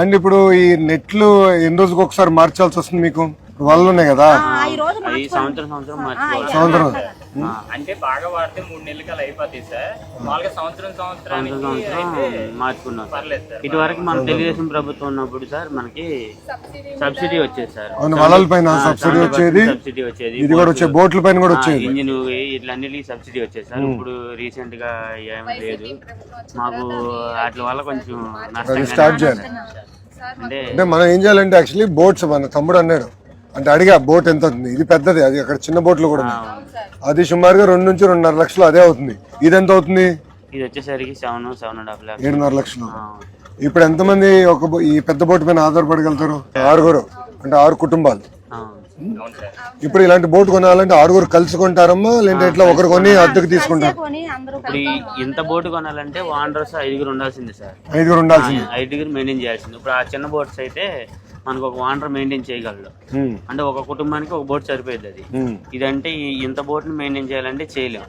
And ఇప్పుడు ఈ నెట్లు ఎన్ని రోజుకి ఒకసారి మార్చాల్సి వస్తుంది మీకు? వలలు ఉన్నాయి కదా, సంవత్సరం అంటే బాగా వాడితే 3 నెలలకి అలా అయిపోతాయి సార్. మామూలుగా సంవత్సరానికి మార్చుకున్నాం. ఇటువరకు మన తెలుగుదేశం ప్రభుత్వం ఉన్నప్పుడు సార్ మనకి సబ్సిడీ వచ్చేది సార్. వలల పైన సబ్సిడీ వచ్చేది, ఇది కూడా వచ్చే బోట్ల పైన కూడా వచ్చేది, ఇంజిన్ ఇట్లా అన్నిటికీ సబ్సిడీ వచ్చేది సార్. ఇప్పుడు రీసెంట్ గా ఏమీ లేదు మాకు. వాటి వల్ల కొంచెం నష్టం స్టార్ట్ చేయాలి. అంటే మనం ఏం చేయాలంటే యాక్చువల్లీ బోట్స్, మన తమ్ముడు అన్నాడు అంటే అడిగా బోట్ ఎంత అవుతుంది, ఇది పెద్దది, అది అక్కడ చిన్న బోట్లు కూడా ఉన్నాయి, అది సుమారుగా 2 నుంచి 2.5 లక్షలు అదే అవుతుంది. ఇది ఎంత అవుతుంది? ఇది వచ్చేసరికి 7.5 lakhs, 7.5 లక్షలు. ఇప్పుడు ఎంతమంది ఈ పెద్ద బోట్ పైన ఆధారపడగలుగుతారు? 6 అంటే 6 కుటుంబాలు. ఇప్పుడు ఇలాంటి బోట్ కొనాలంటే 6 కలిసి కొంటారమ్మా, లేదంటే ఎట్లా ఒకరు కొని అద్దెకు తీసుకుంటారు? ఇప్పుడు ఇంత బోటు కొనాలంటే ఓనర్స్ 5 ఉండాల్సింది సార్. 5 ఉండాల్సింది, 5 మెయింటైన్ చేయాల్సింది. ఇప్పుడు ఆ చిన్న బోట్స్ అయితే మనకు ఒక ఓనర్ మెయింటైన్ చేయగలడు, అంటే ఒక కుటుంబానికి ఒక బోట్ సరిపోయింది. అది ఇదంటే ఇంత బోట్ ని మెయింటైన్ చేయాలంటే చేయలేము.